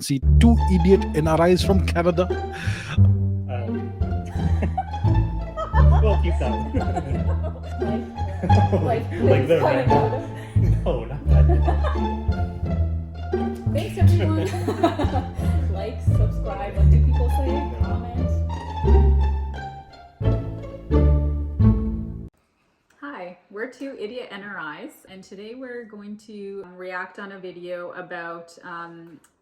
See two idiot NRIs from Canada. We'll keep that one. like the No, not that. Thanks everyone. Like, subscribe, what do people say? Comment. Hi, we're two idiot NRIs, and today we're going to react on a video about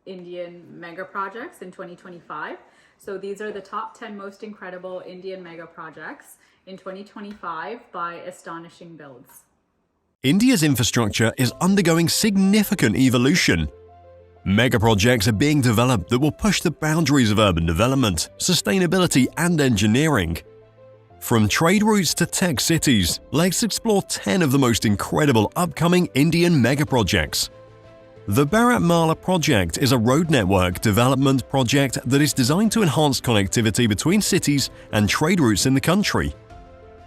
Indian mega projects in 2025. So these are the top 10 most incredible Indian mega projects in 2025 by Astonishing Builds. India's infrastructure is undergoing significant evolution. Megaprojects are being developed that will push the boundaries of urban development, sustainability, and engineering. From trade routes to tech cities, let's explore 10 of the most incredible upcoming Indian megaprojects. The Bharatmala project is a road network development project that is designed to enhance connectivity between cities and trade routes in the country.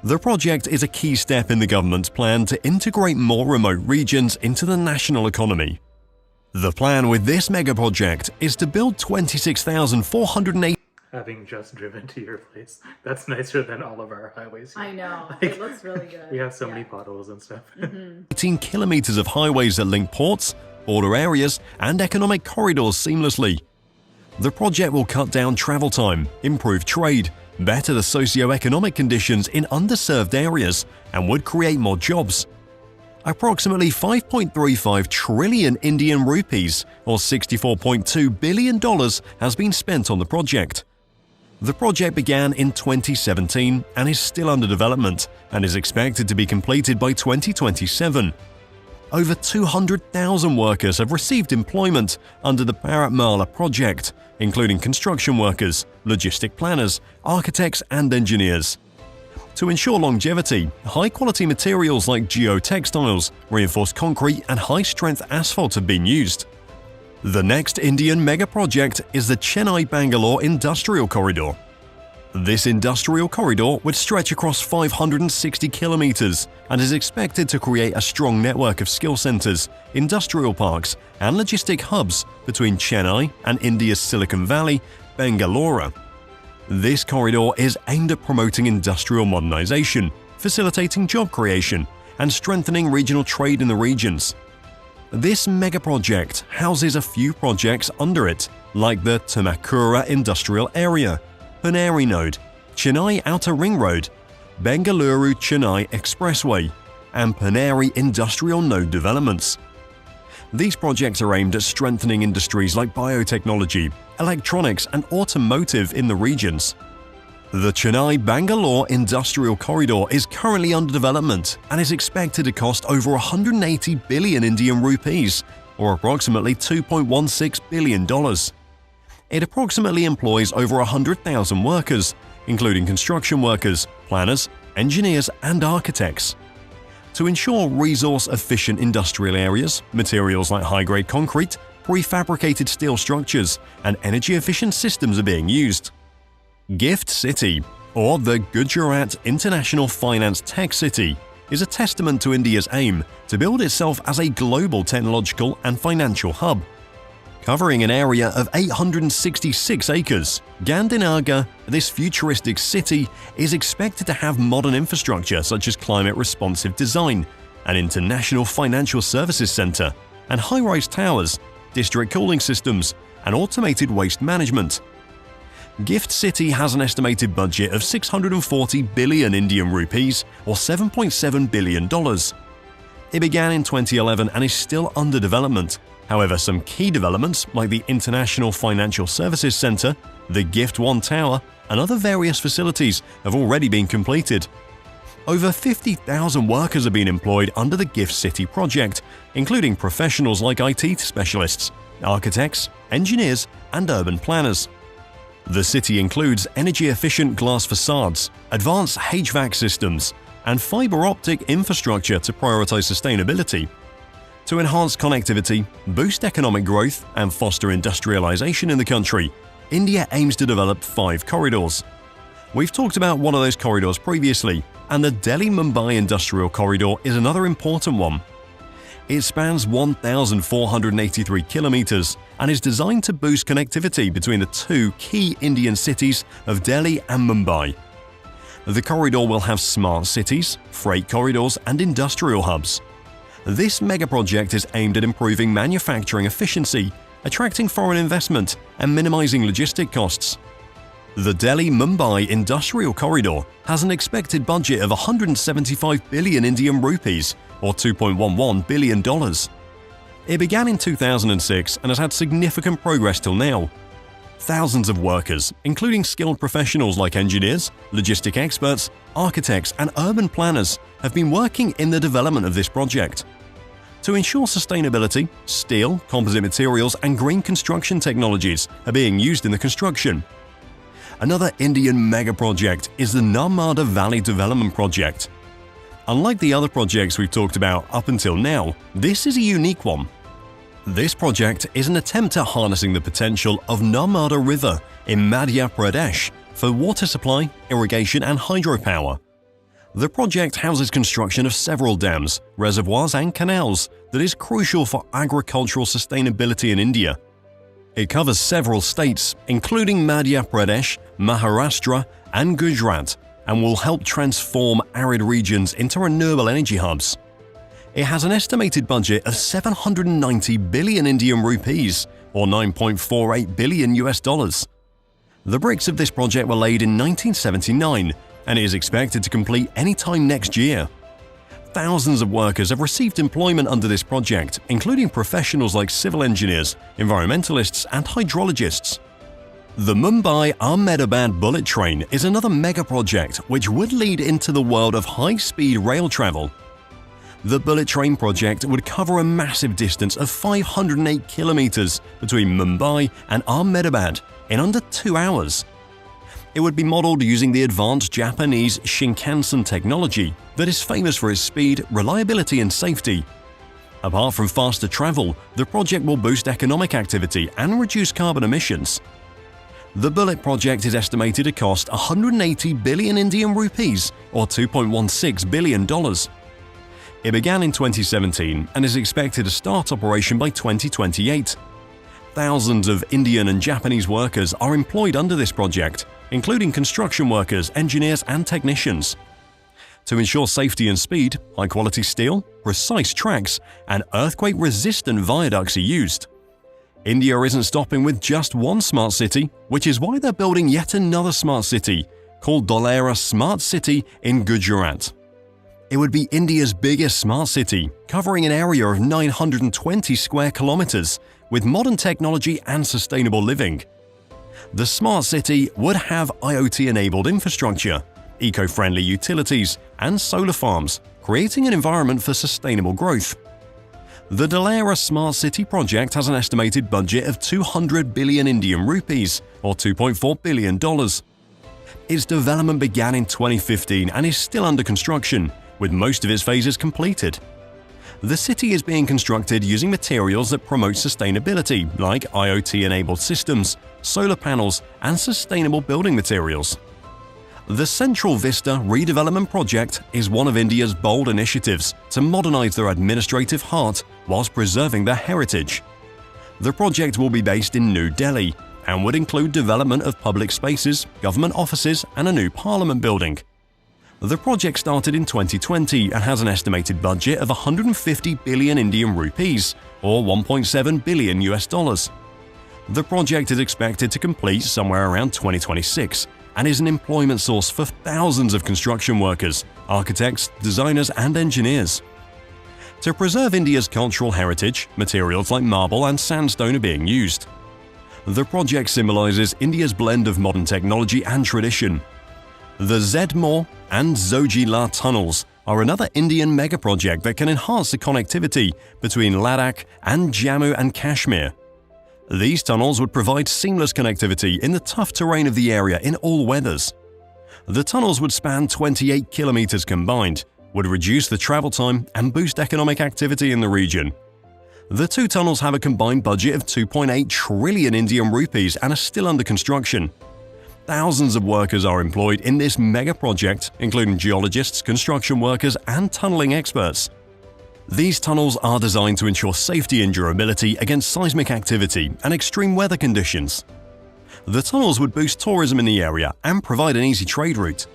The project is a key step in the government's plan to integrate more remote regions into the national economy. The plan with this megaproject is to build 26,480 Having just driven to your place, that's nicer than all of our highways here. I know, Like, it looks really good. We have so many potholes and stuff. 18 kilometers of highways that link ports, border areas, and economic corridors seamlessly. The project will cut down travel time, improve trade, better the socio-economic conditions in underserved areas, and would create more jobs. Approximately 5.35 trillion Indian rupees, or $64.2 billion, has been spent on the project. The project began in 2017 and is still under development and is expected to be completed by 2027. Over 200,000 workers have received employment under the Bharatmala project, including construction workers, logistic planners, architects, and engineers. To ensure longevity, high-quality materials like geotextiles, reinforced concrete, and high-strength asphalt have been used. The next Indian megaproject is the Chennai-Bangalore Industrial Corridor. This industrial corridor would stretch across 560 kilometers and is expected to create a strong network of skill centers, industrial parks, and logistic hubs between Chennai and India's Silicon Valley, Bangalore. This corridor is aimed at promoting industrial modernization, facilitating job creation, and strengthening regional trade in the regions. This megaproject houses a few projects under it, like the Tumakura Industrial Area, Paneri Node, Chennai Outer Ring Road, Bengaluru-Chennai Expressway, and Paneri Industrial Node developments. These projects are aimed at strengthening industries like biotechnology, electronics, and automotive in the regions. The Chennai-Bangalore Industrial Corridor is currently under development and is expected to cost over 180 billion Indian rupees, or approximately $2.16 billion. It approximately employs over 100,000 workers, including construction workers, planners, engineers, and architects. To ensure resource-efficient industrial areas, materials like high-grade concrete, prefabricated steel structures, and energy-efficient systems are being used. Gift City, or the Gujarat International Finance Tech City, is a testament to India's aim to build itself as a global technological and financial hub. Covering an area of 866 acres, Gandhinagar, this futuristic city, is expected to have modern infrastructure such as climate-responsive design, an international financial services center, and high-rise towers, district cooling systems, and automated waste management. Gift City has an estimated budget of 640 billion Indian rupees, or $7.7 billion. It began in 2011 and is still under development. However, some key developments like the International Financial Services Center, the Gift One Tower, and other various facilities have already been completed. Over 50,000 workers have been employed under the Gift City project, including professionals like IT specialists, architects, engineers, and urban planners. The city includes energy-efficient glass facades, advanced HVAC systems, and fiber optic infrastructure to prioritize sustainability. To enhance connectivity, boost economic growth, and foster industrialization in the country, India aims to develop 5 corridors. We've talked about one of those corridors previously, and the Delhi-Mumbai Industrial Corridor is another important one. It spans 1,483 kilometers and is designed to boost connectivity between the two key Indian cities of Delhi and Mumbai. The corridor will have smart cities, freight corridors, and industrial hubs. This megaproject is aimed at improving manufacturing efficiency, attracting foreign investment, and minimizing logistic costs. The Delhi-Mumbai Industrial Corridor has an expected budget of 175 billion Indian rupees, or $2.11 billion. It began in 2006 and has had significant progress till now. Thousands of workers, including skilled professionals like engineers, logistic experts, architects, and urban planners, have been working in the development of this project. To ensure sustainability, steel, composite materials, and green construction technologies are being used in the construction. Another Indian megaproject is the Narmada Valley Development Project. Unlike the other projects we've talked about up until now, this is a unique one. This project is an attempt at harnessing the potential of Narmada River in Madhya Pradesh for water supply, irrigation, and hydropower. The project houses construction of several dams, reservoirs, and canals that is crucial for agricultural sustainability in India. It covers several states, including Madhya Pradesh, Maharashtra, and Gujarat, and will help transform arid regions into renewable energy hubs. It has an estimated budget of 790 billion Indian rupees, or $9.48 billion US. The bricks of this project were laid in 1979, and it is expected to complete anytime next year. Thousands of workers have received employment under this project, including professionals like civil engineers, environmentalists, and hydrologists. The Mumbai-Ahmedabad bullet train is another mega-project which would lead into the world of high-speed rail travel. The bullet train project would cover a massive distance of 508 kilometers between Mumbai and Ahmedabad in under 2 hours. It would be modeled using the advanced Japanese Shinkansen technology that is famous for its speed, reliability, and safety. Apart from faster travel, the project will boost economic activity and reduce carbon emissions. The bullet project is estimated to cost 180 billion Indian rupees, or $2.16 billion. It began in 2017 and is expected to start operation by 2028. Thousands of Indian and Japanese workers are employed under this project, including construction workers, engineers, and technicians. To ensure safety and speed, high-quality steel, precise tracks, and earthquake-resistant viaducts are used. India isn't stopping with just one smart city, which is why they're building yet another smart city, called Dholera Smart City in Gujarat. It would be India's biggest smart city, covering an area of 920 square kilometers, with modern technology and sustainable living. The smart city would have IoT-enabled infrastructure, eco-friendly utilities, and solar farms, creating an environment for sustainable growth. The Dholera Smart City project has an estimated budget of 200 billion Indian rupees, or $2.4 billion. Its development began in 2015 and is still under construction, with most of its phases completed. The city is being constructed using materials that promote sustainability, like IoT-enabled systems, solar panels, and sustainable building materials. The Central Vista Redevelopment Project is one of India's bold initiatives to modernize their administrative heart whilst preserving their heritage. The project will be based in New Delhi and would include development of public spaces, government offices, and a new parliament building. The project started in 2020 and has an estimated budget of 150 billion Indian rupees, or $1.7 billion US. The project is expected to complete somewhere around 2026 and is an employment source for thousands of construction workers, architects, designers, and engineers. To preserve India's cultural heritage, materials like marble and sandstone are being used. The project symbolizes India's blend of modern technology and tradition. The Zedmore and Zojila tunnels are another Indian megaproject that can enhance the connectivity between Ladakh and Jammu and Kashmir. These tunnels would provide seamless connectivity in the tough terrain of the area in all weathers. The tunnels would span 28 kilometers combined, would reduce the travel time and boost economic activity in the region. The two tunnels have a combined budget of 2.8 trillion Indian rupees and are still under construction. Thousands of workers are employed in this mega project, including geologists, construction workers, and tunneling experts. These tunnels are designed to ensure safety and durability against seismic activity and extreme weather conditions. The tunnels would boost tourism in the area and provide an easy trade route.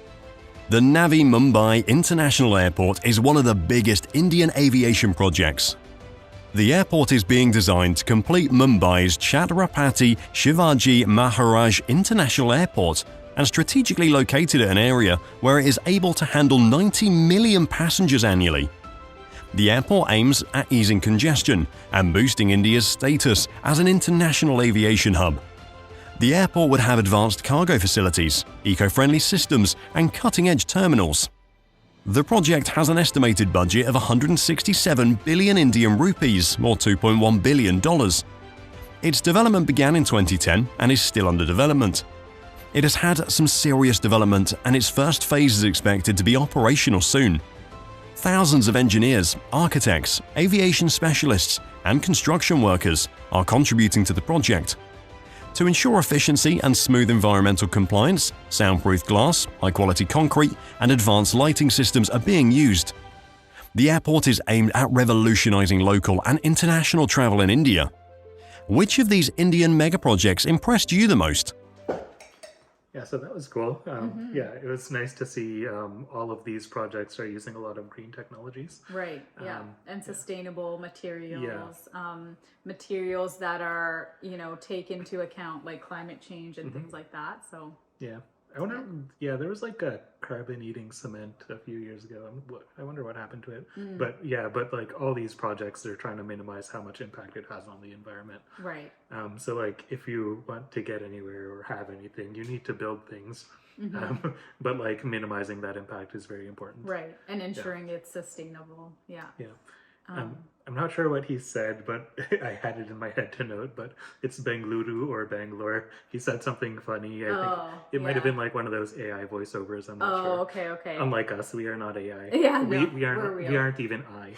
The Navi Mumbai International Airport is one of the biggest Indian aviation projects. The airport is being designed to complete Mumbai's Chhatrapati Shivaji Maharaj International Airport and strategically located at an area where it is able to handle 90 million passengers annually. The airport aims at easing congestion and boosting India's status as an international aviation hub. The airport would have advanced cargo facilities, eco-friendly systems, and cutting-edge terminals. The project has an estimated budget of 167 billion Indian rupees, or $2.1 billion. Its development began in 2010 and is still under development. It has had some serious development, and its first phase is expected to be operational soon. Thousands of engineers, architects, aviation specialists, and construction workers are contributing to the project. To ensure efficiency and smooth environmental compliance, soundproof glass, high-quality concrete, and advanced lighting systems are being used. The airport is aimed at revolutionizing local and international travel in India. Which of these Indian megaprojects impressed you the most? Yeah, so that was cool. Yeah, it was nice to see all of these projects are using a lot of green technologies. Right, yeah, and sustainable materials, Yeah. Materials that are, take into account like climate change and things like that. So Yeah, I wonder. Yeah, there was like a carbon-eating cement a few years ago. I wonder what happened to it. But yeah, like all these projects, they're trying to minimize how much impact it has on the environment. right, So like if you want to get anywhere or have anything, you need to build things. But like minimizing that impact is very important. right, and ensuring it's sustainable. Yeah. Yeah. I'm not sure what he said, but I had it in my head to note, but it's Bengaluru or Bangalore. He said something funny. I think it might have been like one of those AI voiceovers. I'm not sure. Okay. Unlike us, we are not AI. Yeah, no, we aren't. we're real. We aren't even I.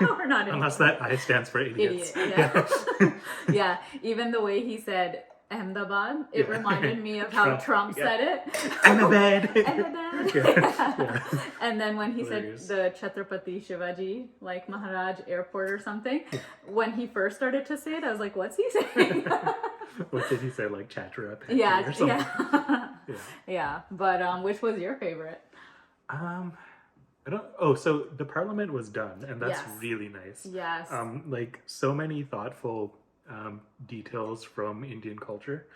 We're not Unless that I stands for idiots. idiot. Yeah. Yeah. Even the way he said Ahmedabad, it reminded me of how Trump said it. Ahmedabad. Ahmedabad. Yeah. And then when he Hilarious. said the Chhatrapati Shivaji, like Maharaj Airport or something, when he first started to say it, I was like, what's he saying? What did he say? Like Chatra? Yeah, or something? yeah. Yeah. But which was your favorite? I don't. Oh, so the parliament was done, and that's Yes. really nice. Yes. Like so many thoughtful details from Indian culture.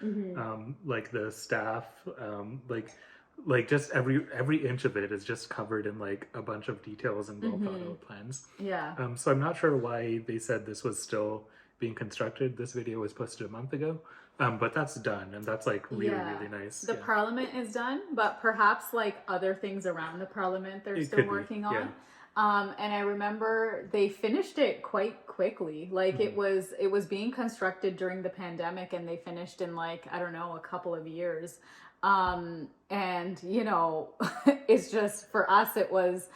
Like the staff, like just every inch of it is just covered in like a bunch of details and well thought out plans. Yeah. So I'm not sure why they said this was still being constructed. This video was posted a month ago. But that's done, and that's like really nice. The parliament is done, but perhaps like other things around the parliament they're It still could be, working on. yeah. And I remember they finished it quite quickly. Like it was being constructed during the pandemic, and they finished in like, I don't know, a couple of years. And it's just for us it was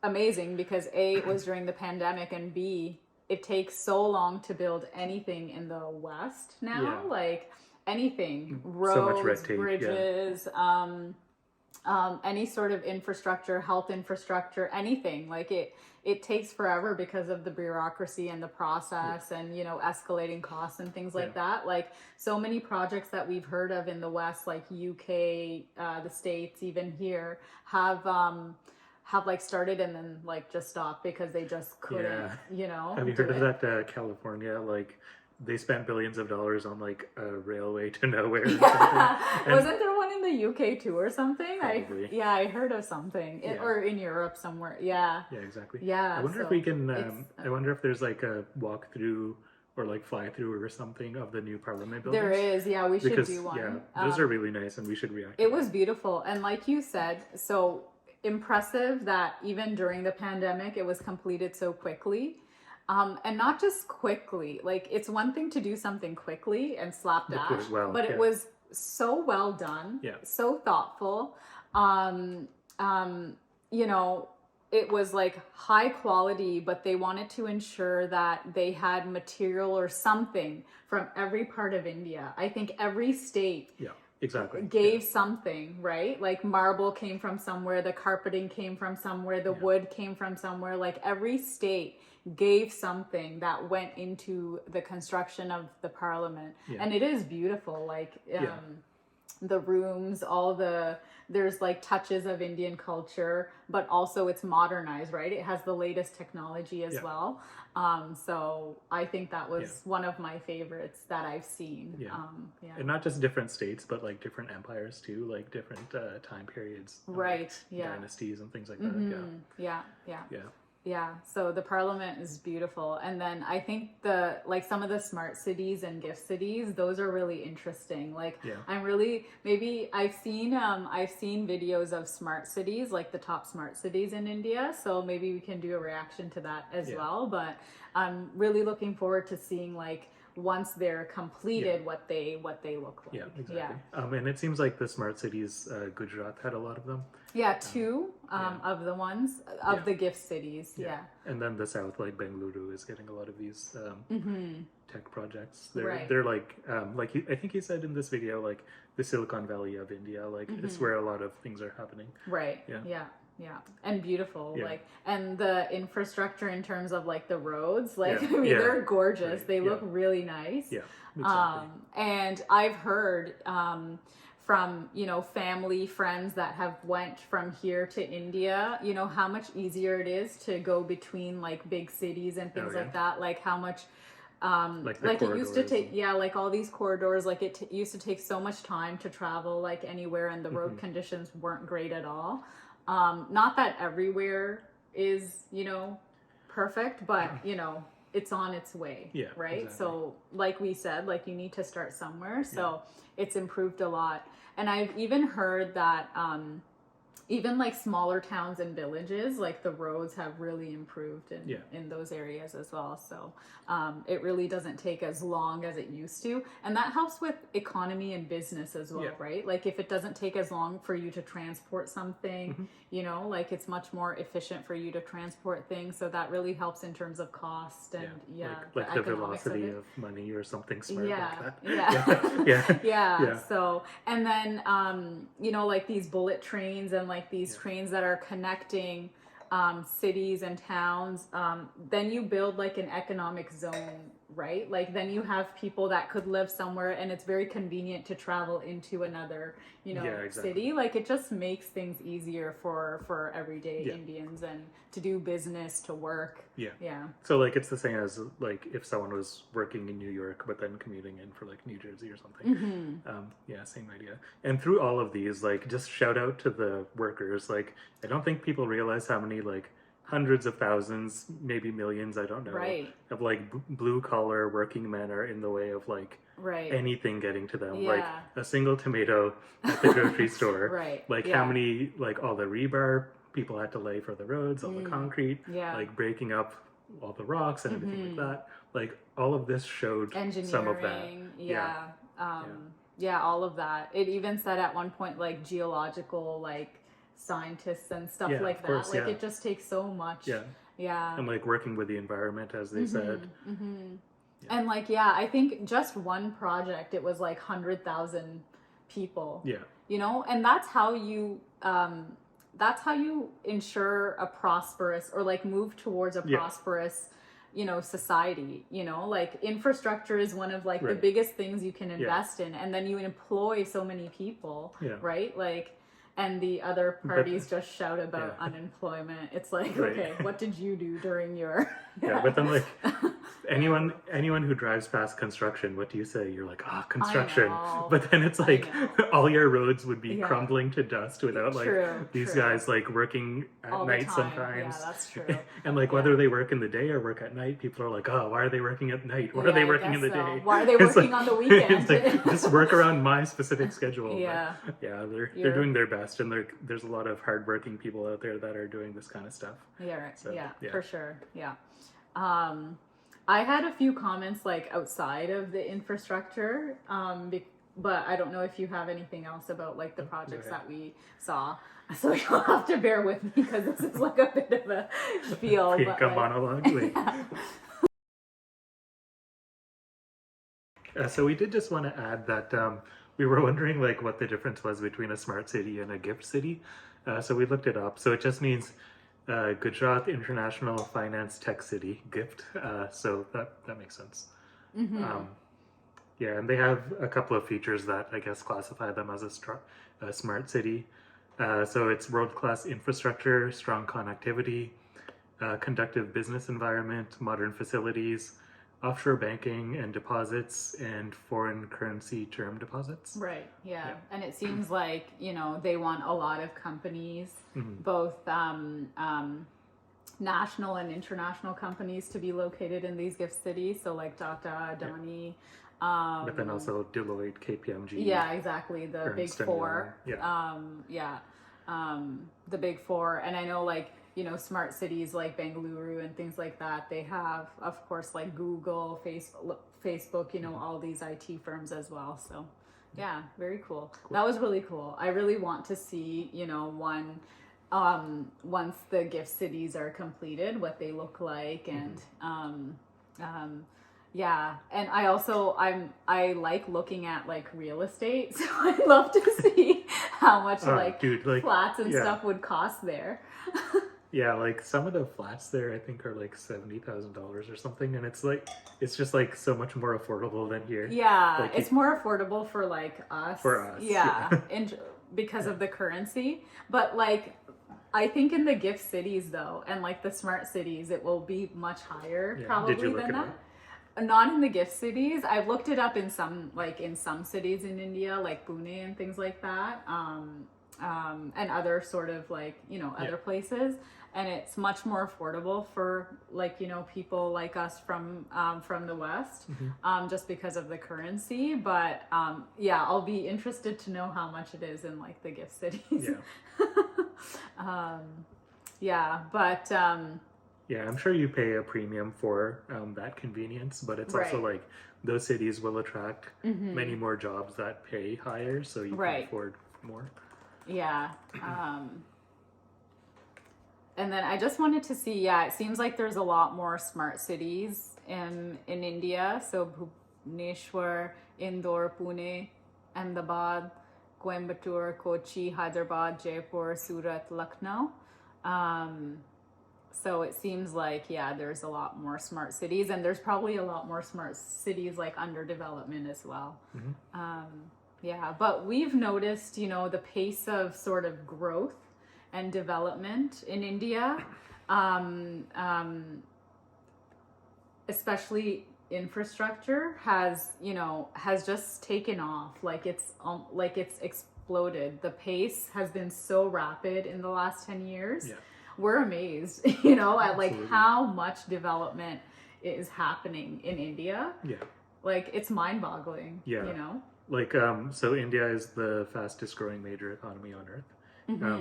amazing because A, it was during the pandemic, and B, it takes so long to build anything in the West now. Yeah. Like anything, So roads, much red tape, bridges, any sort of infrastructure, health infrastructure, anything. Like it takes forever because of the bureaucracy and the process and, escalating costs and things like that. Like so many projects that we've heard of in the West, like UK, the States, even here, have like started and then like just stopped because they just couldn't, Have you heard of that California, like they spent billions of dollars on like a railway to nowhere? Wasn't there one in the UK too or something? Probably. I heard of something. Or in Europe somewhere. Yeah. Yeah, exactly. Yeah. I wonder if we can, I wonder if there's like a walkthrough or like fly through or something of the new parliament buildings. There is, yeah, we should Because, do one. yeah, those are really nice and we should react. It was beautiful. And like you said, so impressive that even during the pandemic, it was completed so quickly. And not just quickly, like it's one thing to do something quickly and slapdash, but it was so well done, so thoughtful. it was like high quality, but they wanted to ensure that they had material or something from every part of India. I think every state exactly gave something, right? Like marble came from somewhere, the carpeting came from somewhere, the wood came from somewhere. Like every state gave something that went into the construction of the parliament. And it is beautiful. Like the rooms, there's like touches of Indian culture, but also it's modernized, right? It has the latest technology as well. So I think that was one of my favorites that I've seen. And not just different states, but like different empires too, like different time periods, right? Dynasties and things like that. Yeah, so the parliament is beautiful. And then I think some of the smart cities and gift cities, those are really interesting. Like I've seen videos of smart cities, like the top smart cities in India. So maybe we can do a reaction to that as well. But I'm really looking forward to seeing like once they're completed what they look like. And it seems like the smart cities, Gujarat had a lot of them. Two of the ones of the gift cities. And then the south, like Bengaluru, is getting a lot of these tech projects. Right. They're like I think he said in this video, like the Silicon Valley of India, like it's where a lot of things are happening. Right. Yeah, and beautiful, like, and the infrastructure in terms of like the roads, like I mean they're gorgeous. They look really nice. Exactly. And I've heard from family friends that have went from here to India, how much easier it is to go between like big cities and things like that. Like how much like it used to take like all these corridors, like it used to take so much time to travel like anywhere, and the road conditions weren't great at all. Not that everywhere is, perfect, but, it's on its way, right? Exactly. So like we said, like you need to start somewhere. So it's improved a lot. And I've even heard that, even like smaller towns and villages, like the roads have really improved in those areas as well. So it really doesn't take as long as it used to. And that helps with economy and business as well, right? Like if it doesn't take as long for you to transport something, like it's much more efficient for you to transport things. So that really helps in terms of cost and like the velocity of money or something smart like that. So, and then, like these bullet trains and like these trains that are connecting cities and towns, then you build like an economic zone, right? Like then you have people that could live somewhere and it's very convenient to travel into another, city. Like it just makes things easier for everyday Indians and to do business, to work. So like it's the same as like if someone was working in New York but then commuting in for like New Jersey or something. Same idea. And through all of these, like just shout out to the workers. Like I don't think people realize how many like hundreds of thousands, maybe millions, I don't know, of like blue collar working men are in the way of like anything getting to them. Like a single tomato at the grocery store. Like how many, like all the rebar people had to lay for the roads, all the concrete, like breaking up all the rocks and everything like that. Like all of this showed some of that. All of that. It even said at one point like geological like scientists and stuff like that. Course, like it just takes so much. And like working with the environment, as they said. And like I think just one project, it was like 100,000 people. And that's how you ensure a prosperous or like move towards a prosperous society. Like infrastructure is one of like the biggest things you can invest in, and then you employ so many people, right? Like, and the other parties just shout about unemployment. It's like, okay, what did you do during your but then like anyone who drives past construction, what do you say? You're like, construction. But then it's like all your roads would be crumbling to dust without like these guys like working at all night sometimes. That's true. And like whether they work in the day or work at night, people are like, oh, why are they working at night? Why are they working in the day? Why are they working on the weekend? Like, just work around my specific schedule. But, they're doing their best, and there's a lot of hardworking people out there that are doing this kind of stuff. For sure. I had a few comments like outside of the infrastructure but I don't know if you have anything else about like the projects ahead. that we saw. So you'll have to bear with me because this is like a bit of a spiel. Pink But like, monologue. Like, so we did just want to add that we were wondering like what the difference was between a smart city and a gift city. So we looked it up. So it just means Gujarat International Finance Tech City, GIFT. So that makes sense. Yeah, and they have a couple of features that I guess classify them as a smart city. So it's world-class infrastructure, strong connectivity, conductive business environment, modern facilities, offshore banking and deposits, and foreign currency term deposits. right, yeah. And it seems like, you know, they want a lot of companies, both national and international companies, to be located in these gift cities. So like Tata, Adani. But then also Deloitte, KPMG. Yeah, exactly. The Ernst big and four. Young. The big four. And I know like, you know, smart cities like Bengaluru and things like that, they have, of course, like Google, Facebook, you know, all these IT firms as well. So yeah, very cool. That was really cool. I really want to see, you know, once the gift cities are completed, what they look like. And yeah, and I like looking at like real estate, so I'd love to see how much flats and stuff would cost there. Yeah, like some of the flats there I think are like $70,000 or something, and it's just like so much more affordable than here. Yeah, like it's more affordable for like us. For us, yeah. Because of the currency. But like, I think in the gift cities though, and like the smart cities, it will be much higher probably Did you look than it that. up? Not in the gift cities. I've looked it up in some cities in India, like Pune and things like that, and other sort of like, you know, other places. And it's much more affordable for like, you know, people like us from the West, just because of the currency. But yeah, I'll be interested to know how much it is in like the gift cities. Yeah. But yeah, I'm sure you pay a premium for that convenience, but it's also like those cities will attract many more jobs that pay higher, so you can afford more. Yeah. And then I just wanted to see, it seems like there's a lot more smart cities in India. So Bhubaneswar, Indore, Pune, Ahmedabad, Coimbatore, Kochi, Hyderabad, Jaipur, Surat, Lucknow. So it seems like, there's a lot more smart cities, and there's probably a lot more smart cities like under development as well. But we've noticed, you know, the pace of sort of growth and development in India, especially infrastructure, has just taken off. Like it's exploded. The pace has been so rapid in the last 10 years. We're amazed, you know, at like how much development is happening in India. Like it's mind-boggling. You know, like so India is the fastest growing major economy on earth.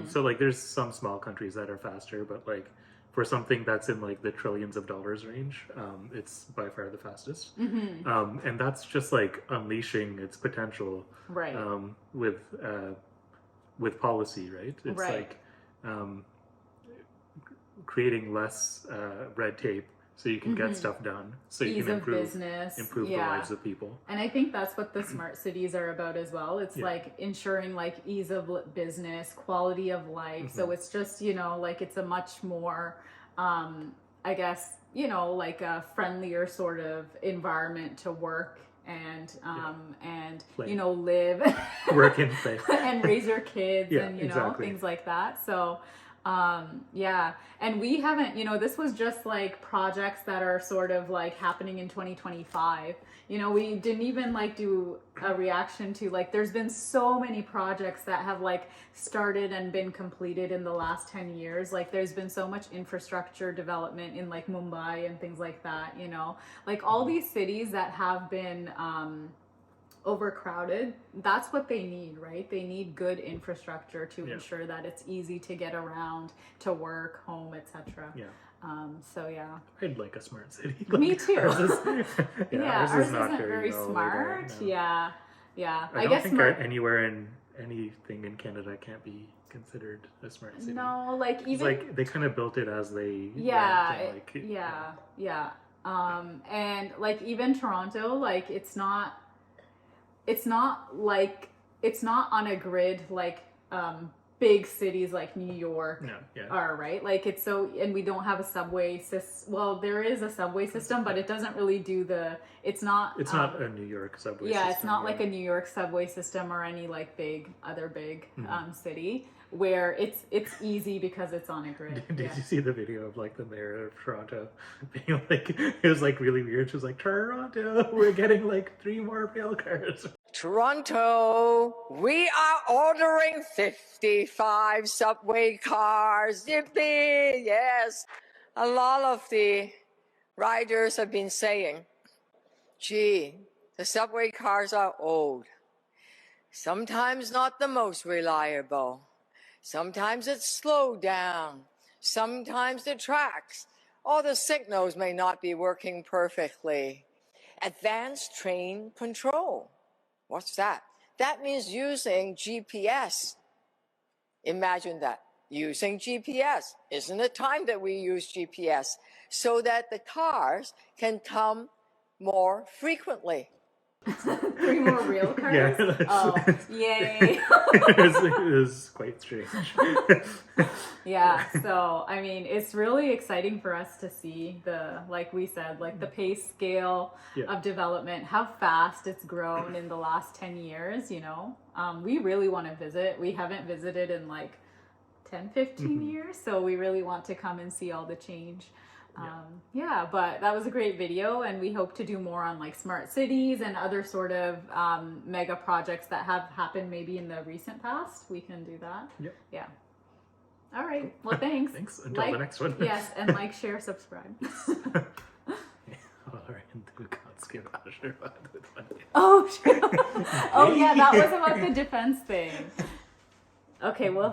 So like there's some small countries that are faster, but like for something that's in like the trillions of dollars range, it's by far the fastest. And that's just like unleashing its potential with policy, right? It's like creating less red tape so you can get stuff done, so you ease can of business, improve the lives of people. And I think that's what the smart cities are about as well. It's like ensuring like ease of business, quality of life. So it's just, you know, like it's a much more I guess, you know, like a friendlier sort of environment to work and you know, live, work and play and raise your kids and you know, things like that. So and we haven't, you know, this was just like projects that are sort of like happening in 2025. You know, we didn't even like do a reaction to like, there's been so many projects that have like started and been completed in the last 10 years. Like there's been so much infrastructure development in like Mumbai and things like that, you know, like all these cities that have been overcrowded. That's what they need, right? They need good infrastructure to ensure that it's easy to get around, to work, home, etc. I'd like a smart city. Me too. Ours ours isn't very smart. No. Yeah, I I don't guess think anywhere in anything in Canada can't be considered a smart city. no, like It's even like they kind of built it as they yeah, went and, yeah. And like even Toronto, like it's not like it's not on a grid like big cities like New York no, yeah. are, right? Like it's so, and we don't have a subway system. Well, there is a subway system, but it doesn't really do the. It's not a New York subway yeah, system. it's not like a New York subway system or any like big city where it's easy because it's on a grid. Did you see the video of like the mayor of Toronto being like, it was like really weird. She was like, Toronto, we're getting like 3 more rail cars. Toronto, we are ordering 55 subway cars. Yippee! Yes. A lot of the riders have been saying, gee, the subway cars are old. Sometimes not the most reliable. Sometimes it's slowed down. Sometimes the tracks or the signals may not be working perfectly. Advanced train control. What's that? That means using GPS. Imagine that. Using GPS. Isn't it time that we use GPS so that the cars can come more frequently? 3 more rail cars. Yeah, oh, yay! it was quite strange. Yeah, so I mean, it's really exciting for us to see the, like we said, like the pace scale of development, how fast it's grown in the last 10 years, you know. We really want to visit. We haven't visited in like 10, 15 years, so we really want to come and see all the change. Yeah, but that was a great video, and we hope to do more on like smart cities and other sort of mega projects that have happened maybe in the recent past. We can do that. Yep. Yeah. All right. Well, thanks. Thanks. Until the next one. Yes, and like, share, subscribe. Oh, oh yeah, that was about the defense thing. Okay, well.